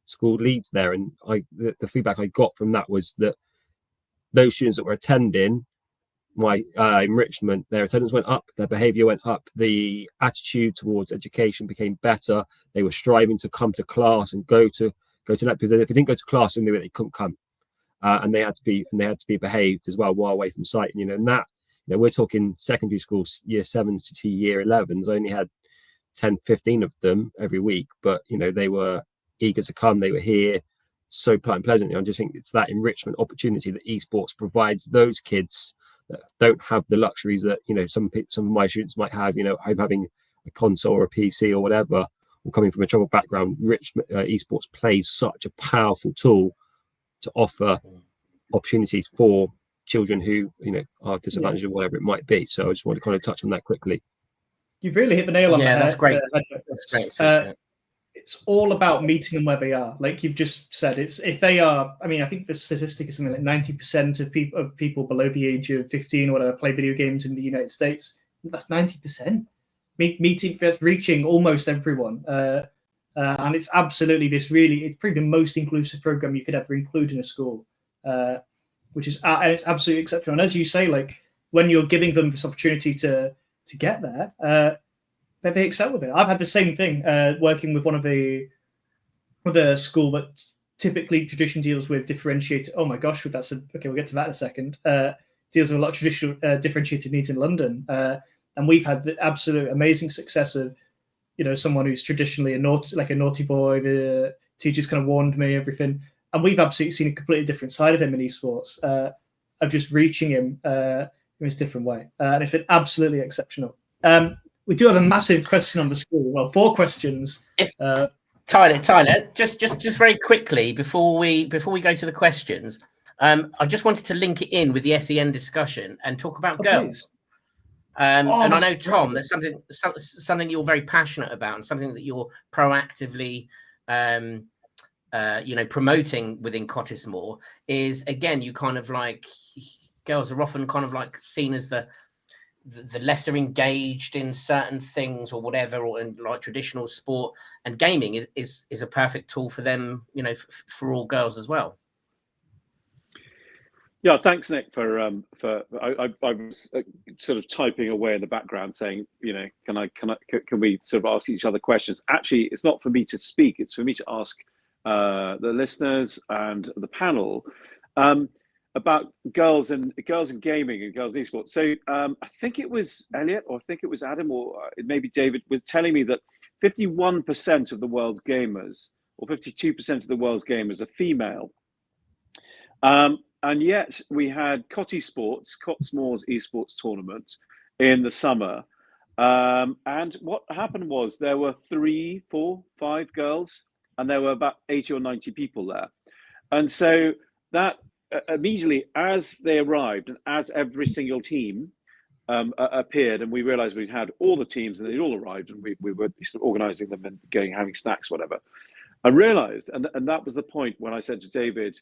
school leads there, and the feedback I got from that was that those students that were attending my enrichment, their attendance went up, their behaviour went up, the attitude towards education became better. They were striving to come to class and go to that, because if they didn't go to class, they knew they couldn't come, and they had to be behaved as well while away from site. And, you know, and that, you know, we're talking secondary schools, year 7s to year 11s. I only had 10, 15 of them every week, but, you know, they were eager to come. They were here so pleasantly. I just think it's that enrichment opportunity that esports provides those kids that don't have the luxuries that, you know, some of my students might have. You know, having a console or a PC or whatever, or coming from a troubled background. Esports plays such a powerful tool to offer opportunities for children who, you know, are disadvantaged or whatever it might be. So I just want to kind of touch on that quickly. You've really hit the nail on the head. That's great. That's great. it's all about meeting them where they are. Like you've just said, it's if they are. I mean, I think the statistic is something like 90% of people below the age of 15 or whatever play video games in the United States. That's 90%. Meeting, reaching almost everyone, and it's absolutely it's probably the most inclusive program you could ever include in a school, which is it's absolutely exceptional. And as you say, like when you're giving them this opportunity to get there. They excel with it. I've had the same thing working with with a school that typically tradition deals with differentiated. Oh my gosh, okay. We'll get to that in a second. Deals with a lot of traditional differentiated needs in London, and we've had the absolute amazing success of, someone who's traditionally a naughty boy. The teachers kind of warned me everything, and we've absolutely seen a completely different side of him in esports, of just reaching him in this different way, and it's been absolutely exceptional. We do have a massive question on the screen. Well, 4 questions. Tyler, just very quickly before we go to the questions, I just wanted to link it in with the SEN discussion and talk about girls. And I know, Tom, that's something you're very passionate about and something that you're proactively, promoting within Cottesmore. Is again, you kind of like girls are often kind of like seen as the lesser engaged in certain things or whatever, or in like traditional sport, and gaming is a perfect tool for them, for all girls as well. Yeah, thanks, Nick. I was sort of typing away in the background, saying, can we sort of ask each other questions? Actually, it's not for me to speak; it's for me to ask the listeners and the panel about girls and gaming and girls in esports. So I think it was Elliot, or I think it was Adam, or maybe David was telling me that 51% of the world's gamers, or 52% of the world's gamers, are female. And yet we had Cottesmore's esports tournament in the summer. And what happened was there were 3, 4, 5 girls, and there were about 80 or 90 people there. And so that immediately, as they arrived and as every single team appeared, and we realized we had all the teams and they'd all arrived, and we were sort of organizing them and having snacks, whatever. I realized, and that was the point when I said to David,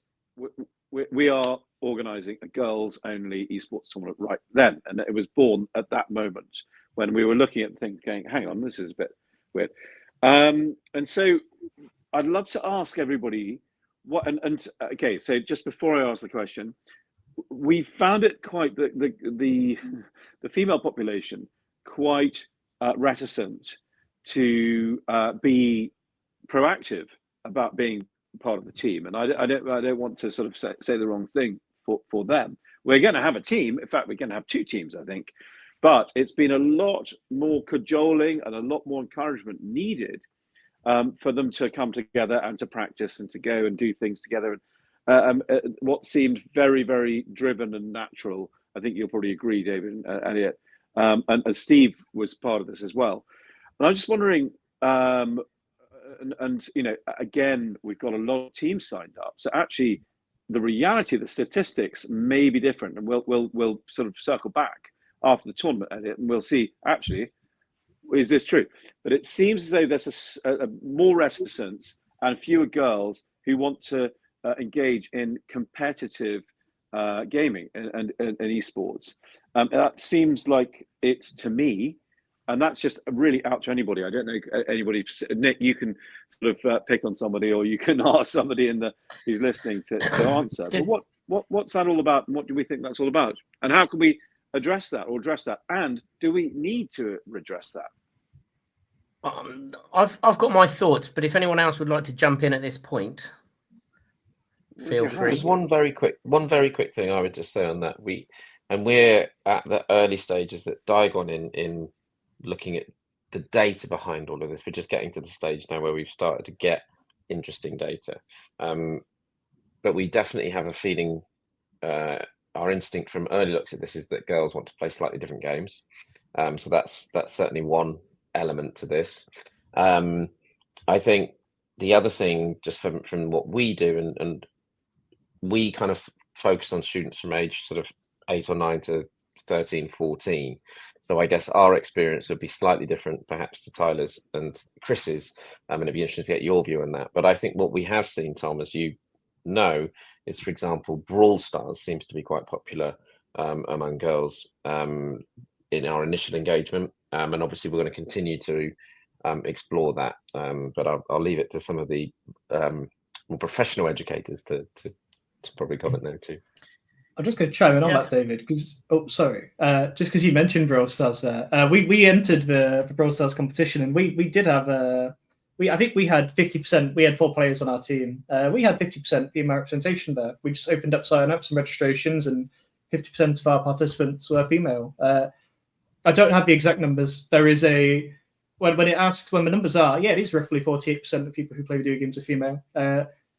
we are organizing a girls only esports tournament right then. And it was born at that moment when we were looking at things going, hang on, this is a bit weird. And so I'd love to ask everybody okay, so just before I ask the question, we found it quite the female population quite reticent to be proactive about being part of the team, and I don't want to sort of say the wrong thing for them. We're going to have a team. In fact, we're going to have 2 teams, I think, but it's been a lot more cajoling and a lot more encouragement needed for them to come together and to practice and to go and do things together. What seemed very, very driven and natural, I think you'll probably agree, David and Elliot, and Steve was part of this as well. And I'm just wondering, again, we've got a lot of teams signed up. So actually, the reality of the statistics may be different, and we'll sort of circle back after the tournament, Elliot, and we'll see actually, is this true? But it seems as though there's a more reticence and fewer girls who want to engage in competitive gaming and esports. That seems like it to me, and that's just really out to anybody. I don't know anybody. Nick, you can sort of pick on somebody, or you can ask somebody who's listening to answer. But what's that all about, and what do we think that's all about, and how can we address that, and do we need to redress that? I've got my thoughts, but if anyone else would like to jump in at this point, feel free. There's one very quick thing I would just say on that. We're at the early stages at DAIGON in looking at the data behind all of this. We're just getting to the stage now where we've started to get interesting data, but we definitely have a feeling. Our instinct from early looks at this is that girls want to play slightly different games. So that's certainly one element to this. I think the other thing, just from what we do, and we kind of focus on students from age sort of 8 or 9 to 13, 14. So I guess our experience would be slightly different perhaps to Tyler's and Chris's, and it'd be interesting to get your view on that. But I think what we have seen, Tom, as you know, is, for example, Brawl Stars seems to be quite popular among girls in our initial engagement, and obviously we're going to continue to explore that, but I'll leave it to some of the more professional educators to probably comment there too. I'm just going to chime in on that, David, because just because you mentioned Brawl Stars there, we entered the Brawl Stars competition, and we did have I think we had 50%. We had 4 players on our team. We had 50% female representation there. We just opened up sign-ups and registrations, and 50% of our participants were female. I don't have the exact numbers. There is when it asks when the numbers are, it is roughly 48% of people who play video games are female.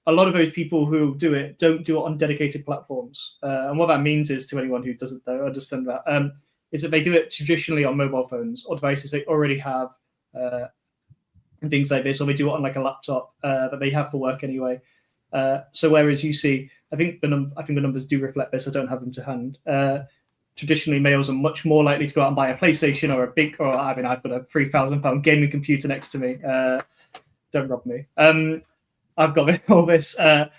A lot of those people who do it don't do it on dedicated platforms. And what that means is, to anyone who doesn't understand that, is that they do it traditionally on mobile phones or devices they already have, and things like this, or they do it on like a laptop that they have for work anyway. So whereas you see, I think the numbers do reflect this. I don't have them to hand. Traditionally, males are much more likely to go out and buy a PlayStation or I've got a £3,000 gaming computer next to me. Don't rob me. I've got all this. I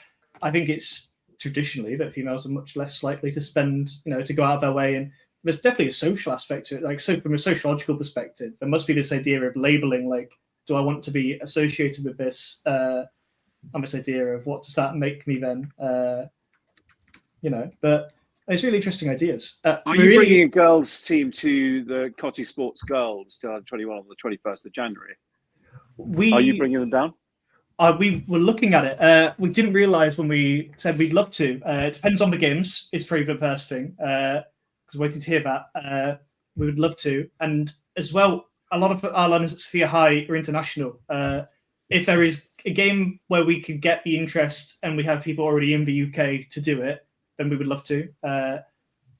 think it's traditionally that females are much less likely to spend, to go out of their way. And there's definitely a social aspect to it. Like, so from a sociological perspective, there must be this idea of labeling, like, do I want to be associated with this? And this idea of what does that make me then? But it's really interesting ideas. Are you bringing a girls' team to the Cottesmore Girls 2021 on the 21st of January? Are you bringing them down? We were looking at it. We didn't realise when we said we'd love to. It depends on the games. It's probably the first thing. Because waiting to hear that. We would love to. And as well, a lot of our learners at Sophia High are international. If there is a game where we could get the interest and we have people already in the UK to do it, then we would love to.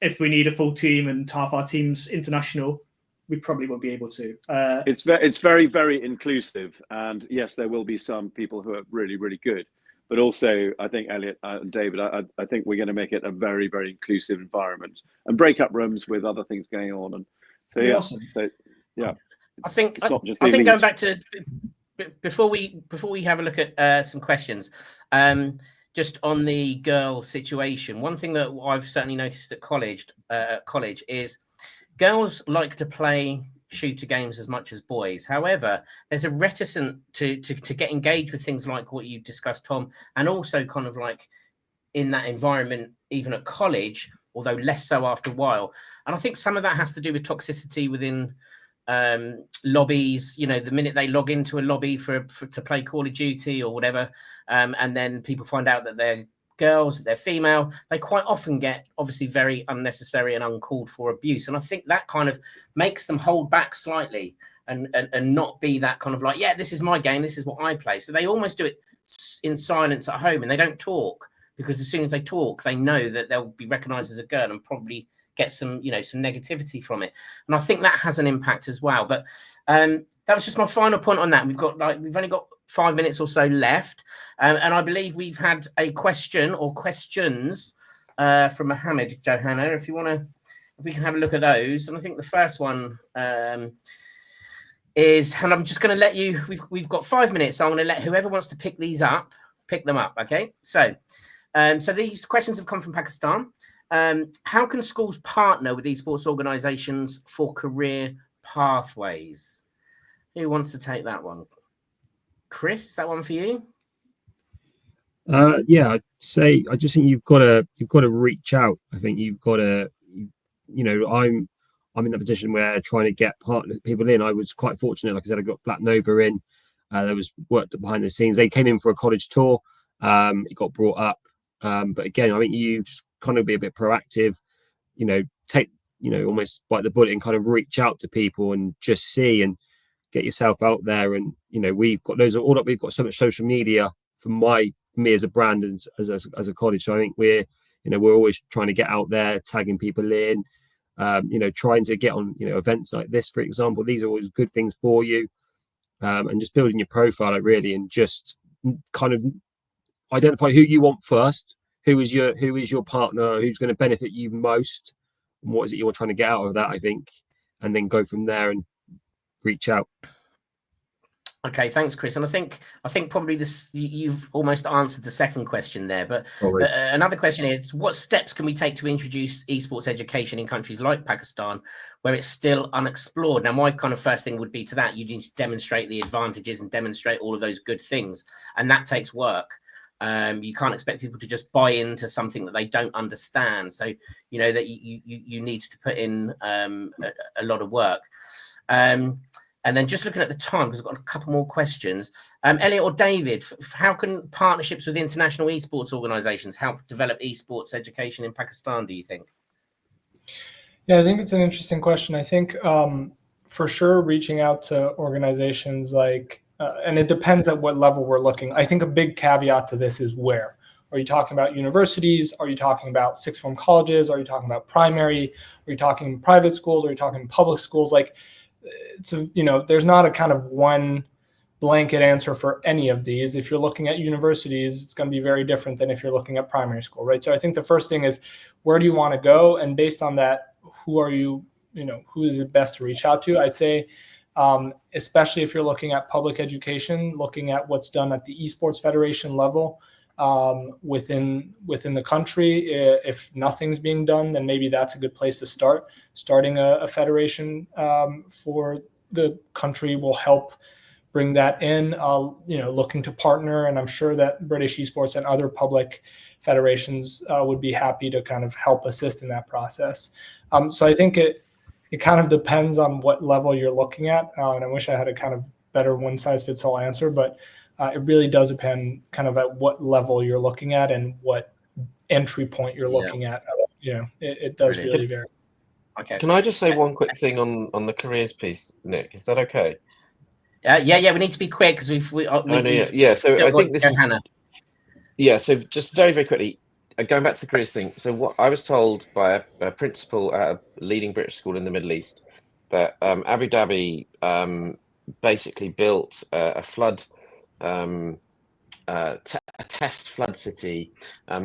If we need a full team and half our team's international, we probably won't be able to. It's very, very inclusive. And yes, there will be some people who are really, really good. But also, I think, Elliot and David, I think we're going to make it a very, very inclusive environment and break up rooms with other things going on. And so, yeah. Awesome. So, yeah. I think going back to before we have a look at some questions, just on the girl situation. One thing that I've certainly noticed at college is girls like to play shooter games as much as boys. However, there's a reticence to get engaged with things like what you discussed, Tom, and also kind of like in that environment, even at college, although less so after a while. And I think some of that has to do with toxicity within lobbies. The minute they log into a lobby to play Call of Duty or whatever, and then people find out that they're girls, that they're female, they quite often get obviously very unnecessary and uncalled for abuse. And I think that kind of makes them hold back slightly and not be that kind of like, yeah, this is my game, this is what I play. So they almost do it in silence at home, and they don't talk, because as soon as they talk, they know that they'll be recognized as a girl and probably get some negativity from it. And I think that has an impact as well. But that was just my final point on that. We've only got 5 minutes or so left. And I believe we've had a question or questions from Mohammed, Johanna, if we can have a look at those. And I think the first one is, and I'm just going to let you, we've got 5 minutes. So I'm going to let whoever wants to pick them up. Okay. So these questions have come from Pakistan. How can schools partner with esports organizations for career pathways? Who wants to take that one? Chris, that one for you? Yeah, I just think you've got to reach out. I think you've got to, I'm in that position where trying to get people in. I was quite fortunate. Like I said, I got Black Nova in. There was work behind the scenes. They came in for a college tour. It got brought up. But again, I think you just kind of be a bit proactive, take, almost bite the bullet and kind of reach out to people and just see and get yourself out there. And, we've got so much social media for me as a brand and as a college. So I think we're always trying to get out there, tagging people in, trying to get on, events like this, for example. These are always good things for you. And just building your profile really, and just kind of identify who you want first, who is your partner, who's going to benefit you most, what is it you're trying to get out of that, I think, and then go from there and reach out. Okay, thanks, Chris. And I think probably you've almost answered the second question there. But another question is, what steps can we take to introduce esports education in countries like Pakistan, where it's still unexplored? Now, my kind of first thing would be to that, you need to demonstrate the advantages and demonstrate all of those good things. And that takes work. You can't expect people to just buy into something that they don't understand. So, you know, that you need to put in a lot of work. And then just looking at the time, because I've got a couple more questions. Elliot or David, how can partnerships with international esports organizations help develop esports education in Pakistan, do you think? Yeah, I think it's an interesting question. I think for sure reaching out to organizations like, and it depends at what level we're looking. I think a big caveat to this is where. Are you talking about universities? Are you talking about sixth form colleges? Are you talking about primary? Are you talking private schools? Are you talking public schools? Like, there's not a kind of one blanket answer for any of these. If you're looking at universities, it's going to be very different than if you're looking at primary school, right? So I think the first thing is, where do you want to go? And based on that, who is it best to reach out to? I'd say, especially if you're looking at public education, looking at what's done at the Esports Federation level within the country. If nothing's being done, then maybe that's a good place to start. Starting a federation for the country will help bring that in. Looking to partner, and I'm sure that British Esports and other public federations would be happy to kind of help assist in that process. So I think it kind of depends on what level you're looking at, and I wish I had a kind of better one-size-fits-all answer, but it really does depend kind of at what level you're looking at and what entry point you're looking at. It does really vary. Okay. Can I just say one quick thing on the careers piece, Nick? Is that okay? Yeah. We need to be quick because So I think this is Hannah. Yeah. So just very, very quickly, going back to the careers thing. So what I was told by a principal at a leading British school in the Middle East that Abu Dhabi basically built a flood. A test flood city.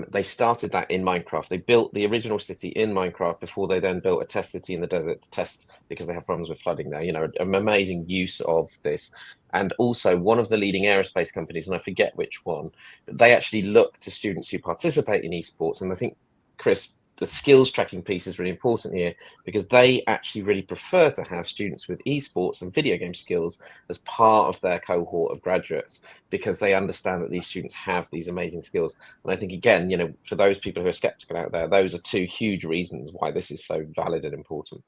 They started that in Minecraft. They built the original city in Minecraft before they then built a test city in the desert to test because they have problems with flooding there. An amazing use of this. And also one of the leading aerospace companies, and I forget which one, but they actually look to students who participate in esports. And I think, Chris, the skills tracking piece is really important here because they actually really prefer to have students with esports and video game skills as part of their cohort of graduates because they understand that these students have these amazing skills. And I think, again, for those people who are skeptical out there, those are two huge reasons why this is so valid and important.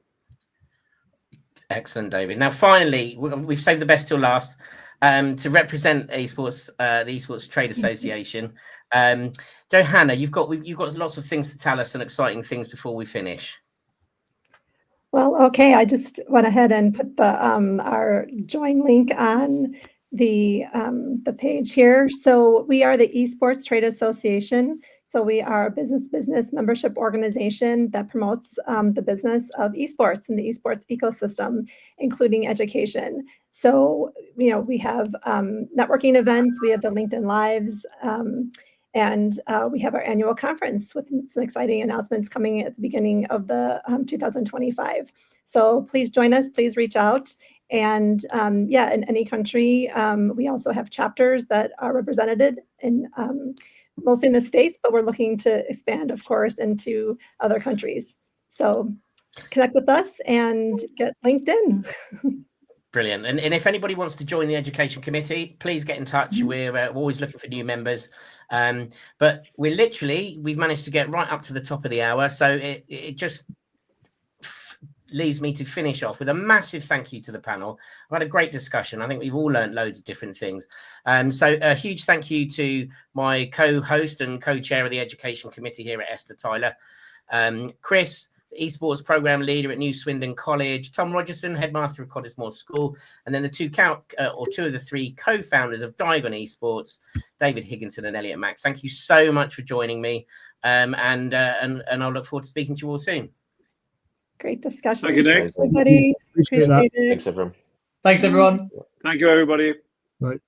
Excellent, David. Now, finally, we've saved the best till last. To represent esports, the Esports Trade Association, Johanna, you've got lots of things to tell us and exciting things before we finish. Well, okay, I just went ahead and put the our join link on the page here. So we are the Esports Trade Association. So we are a business membership organization that promotes the business of esports and the esports ecosystem, including education. So, we have networking events, we have the LinkedIn Lives, and we have our annual conference with some exciting announcements coming at the beginning of the 2025. So please join us, please reach out. And in any country, we also have chapters that are represented in mostly in the States, but we're looking to expand, of course, into other countries. So connect with us and get linked in. Brilliant. And if anybody wants to join the education committee, please get in touch. We're always looking for new members. But we've managed to get right up to the top of the hour. So it just leaves me to finish off with a massive thank you to the panel. I've had a great discussion. I think we've all learned loads of different things. So a huge thank you to my co-host and co-chair of the education committee here at ESTA, Tyler. Chris, esports program leader at New Swindon College, Tom Rogerson, headmaster of Cottesmore School, and then the two of the three co-founders of DAIGON Esports, David Higginson and Elliot Mack. Thank you so much for joining me, and I'll look forward to speaking to you all soon. Great discussion. Thank you, Nick. Everybody. Appreciate it. Thanks, everyone. Thanks, everyone. Thank you, everybody. Right.